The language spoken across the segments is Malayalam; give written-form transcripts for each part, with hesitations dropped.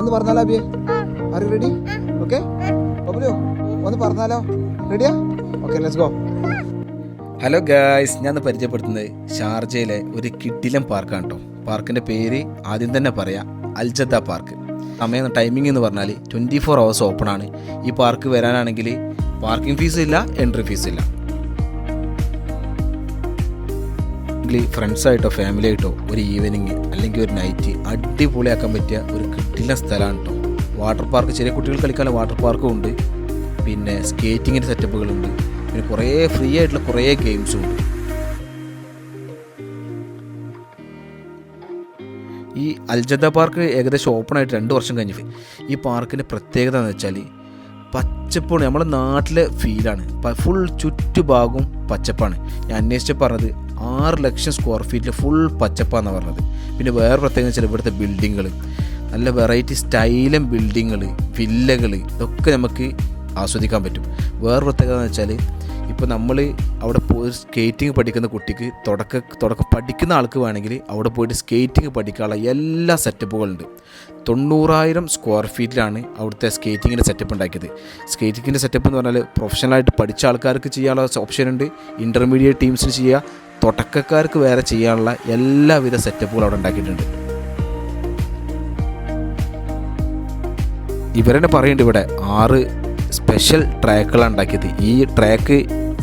ഒന്ന് പറഞ്ഞാലോ അബിയെ? Are you ready? Okay Babulu ഒന്ന് പറഞ്ഞാലോ? റെഡിയാ? Okay let's go. Hello guys, ഞാൻ പരിചയപ്പെടുത്തുന്നത് ഷാർജയിലെ ഒരു കിഡിലം പാർക്കാണ് കേട്ടോ. പാർക്കിൻ്റെ പേര് ആദ്യം തന്നെ പറയാം, അൽജദ്ദ പാർക്ക്. ടൈമിംഗ് എന്ന് പറഞ്ഞാൽ 24 hours ഓപ്പൺ ആണ്. ഈ പാർക്ക് വരാനാണെങ്കിൽ പാർക്കിംഗ് ഫീസ് ഇല്ല, എൻട്രി ഫീസ് ഇല്ല. ഫ്രണ്ട്സായിട്ടോ ഫാമിലി ആയിട്ടോ ഒരു ഈവനിങ് അല്ലെങ്കിൽ ഒരു നൈറ്റ് അടിപൊളിയാക്കാൻ പറ്റിയ ഒരു കിഡിലം സ്ഥലമാണ് കേട്ടോ. വാട്ടർ പാർക്ക്, ചെറിയ കുട്ടികൾ കളിക്കാനുള്ള വാട്ടർ പാർക്കും ഉണ്ട്, പിന്നെ സ്കേറ്റിങ്ങിൻ്റെ സെറ്റപ്പുകളുണ്ട്, പിന്നെ കുറേ ഫ്രീ ആയിട്ടുള്ള കുറേ ഗെയിംസും ഉണ്ട്. ഈ അൽജദ്ദ പാർക്ക് ഏകദേശം ഓപ്പണായിട്ട് 2 വർഷം കഴിഞ്ഞ്. ഈ പാർക്കിൻ്റെ പ്രത്യേകത എന്ന് വെച്ചാൽ പച്ചപ്പാണ്, നമ്മുടെ നാട്ടിലെ ഫീലാണ്. ഫുൾ ചുറ്റുഭാഗവും പച്ചപ്പാണ്. ഞാൻ അന്വേഷിച്ച് പറഞ്ഞത് 6 ലക്ഷം സ്ക്വയർ ഫീറ്റിൽ ഫുൾ പച്ചപ്പാണെന്ന് പറഞ്ഞത്. പിന്നെ വേറെ പ്രത്യേകത വെച്ചാൽ ഇവിടുത്തെ ബിൽഡിങ്ങുകൾ നല്ല വെറൈറ്റി സ്റ്റൈലും ബിൽഡിങ്ങുകൾ, വില്ലകൾ, ഇതൊക്കെ നമുക്ക് ആസ്വദിക്കാൻ പറ്റും. വേറെ പ്രത്യേകത എന്ന് വെച്ചാൽ ഇപ്പോൾ നമ്മൾ അവിടെ പോയി സ്കേറ്റിംഗ് പഠിക്കുന്ന കുട്ടിക്ക് തുടക്കം പഠിക്കുന്ന ആൾക്ക് വേണമെങ്കിൽ അവിടെ പോയിട്ട് സ്കേറ്റിംഗ് പഠിക്കാനുള്ള എല്ലാ സെറ്റപ്പുകളുണ്ട്. 90,000 സ്ക്വയർ ഫീറ്റിലാണ് അവിടുത്തെ സ്കേറ്റിങ്ങിൻ്റെ സെറ്റപ്പ് ഉണ്ടാക്കിയത്. സ്കേറ്റിങ്ങിൻ്റെ സെറ്റപ്പ് എന്ന് പറഞ്ഞാൽ പ്രൊഫഷണലായിട്ട് പഠിച്ച ആൾക്കാർക്ക് ചെയ്യാനുള്ള ഓപ്ഷനുണ്ട്, ഇൻ്റർമീഡിയറ്റ് ടീംസിന് ചെയ്യുക, തുടക്കക്കാർക്ക് വേറെ ചെയ്യാനുള്ള എല്ലാവിധ സെറ്റപ്പുകളും അവിടെ ഉണ്ടാക്കിയിട്ടുണ്ട്. ഇവരെന്നെ പറയുന്നുണ്ട് ഇവിടെ 6 സ്പെഷ്യൽ ട്രാക്കുകളാണ് ഉണ്ടാക്കിയത്. ഈ ട്രാക്ക്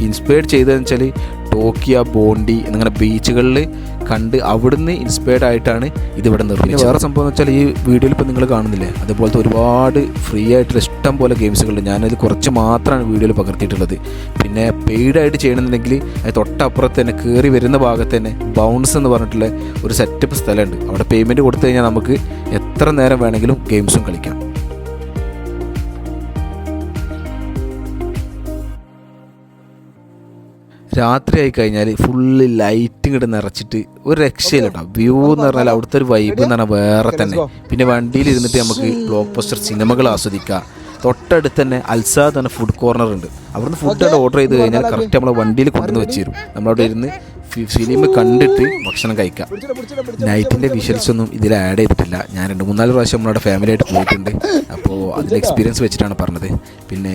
ഇൻസ്പയർഡ് ചെയ്തതെന്ന് വെച്ചാൽ ടോക്കിയോ, ബോണ്ടി എന്നിങ്ങനെ ബീച്ചുകളിൽ കണ്ട് അവിടുന്ന് ഇൻസ്പയർഡ് ആയിട്ടാണ് ഇതിവിടെ നിർമ്മിച്ചത്. വേറെ സംഭവം എന്ന് വെച്ചാൽ ഈ വീഡിയോയിൽ ഇപ്പോൾ നിങ്ങൾ കാണുന്നില്ലേ, അതുപോലത്തെ ഒരുപാട് ഫ്രീ ആയിട്ടുള്ള ഇഷ്ടം പോലെ ഗെയിംസുകളുണ്ട്. ഞാനത് കുറച്ച് മാത്രമാണ് വീഡിയോയിൽ പകർത്തിയിട്ടുള്ളത്. പിന്നെ പെയ്ഡായിട്ട് ചെയ്യണമെന്നുണ്ടെങ്കിൽ അത് തൊട്ടപ്പുറത്ത് തന്നെ കയറി വരുന്ന ഭാഗത്ത് തന്നെ ബൗൺസ് എന്ന് പറഞ്ഞിട്ടുള്ള ഒരു സെറ്റപ്പ് സ്ഥലമുണ്ട്. അവിടെ പേയ്മെൻറ്റ് കൊടുത്തു കഴിഞ്ഞാൽ നമുക്ക് എത്ര നേരം വേണമെങ്കിലും ഗെയിംസും കളിക്കാം. രാത്രി ആയി കഴിഞ്ഞാൽ ഫുള്ള് ലൈറ്റ് ഇങ്ങോട്ട് നിറച്ചിട്ട് ഒരു രക്ഷയില്ല കേട്ടോ. വ്യൂ എന്ന് പറഞ്ഞാൽ അവിടുത്തെ ഒരു വൈബ് എന്ന് പറഞ്ഞാൽ വേറെ തന്നെ. പിന്നെ വണ്ടിയിൽ ഇരുന്നിട്ട് നമുക്ക് ബ്ലോക്ക് ബസ്റ്റർ സിനിമകൾ ആസ്വദിക്കാം. തൊട്ടടുത്ത് തന്നെ അൽസാദ് എന്ന ഫുഡ് കോർണർ ഉണ്ട്. അവിടുന്ന് ഫുഡ് ഓർഡർ ചെയ്ത് കഴിഞ്ഞാൽ കറക്റ്റ് നമ്മളെ വണ്ടിയിൽ കൊണ്ടുവന്ന് വെച്ച് തരും. നമ്മളവിടെ ഇരുന്ന് ഫിലിം കണ്ടിട്ട് ഭക്ഷണം കഴിക്കാം. നൈറ്റിൻ്റെ വിഷ്വൽസ് ഒന്നും ഇതിൽ ആഡ് ചെയ്തിട്ടില്ല. ഞാൻ 2-3 പ്രാവശ്യം നമ്മളവിടെ ഫാമിലി ആയിട്ട് പോയിട്ടുണ്ട്. അപ്പോൾ അതിൻ്റെ എക്സ്പീരിയൻസ് വെച്ചിട്ടാണ് പറഞ്ഞത്. പിന്നെ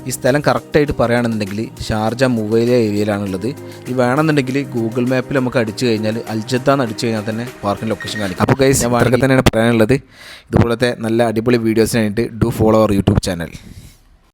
ഈ സ്ഥലം കറക്റ്റായിട്ട് പറയുകയാണെന്നുണ്ടെങ്കിൽ ഷാർജ മുവൈല ഏരിയയിലാണുള്ളത്. ഈ വേണമെന്നുണ്ടെങ്കിൽ ഗൂഗിൾ മാപ്പിൽ നമുക്ക് അടിച്ചു കഴിഞ്ഞാൽ അൽജദ്ദ എന്ന് അടിച്ചു കഴിഞ്ഞാൽ തന്നെ പാർക്കിൻ്റെ ലൊക്കേഷൻ കാണിക്കും. അപ്പോൾ ഗൈസ്, ഞാൻ വളരെ തന്നെയാണ് പറയാനുള്ളത്. ഇതുപോലത്തെ നല്ല അടിപൊളി വീഡിയോസിനായിട്ട് do follow our YouTube channel.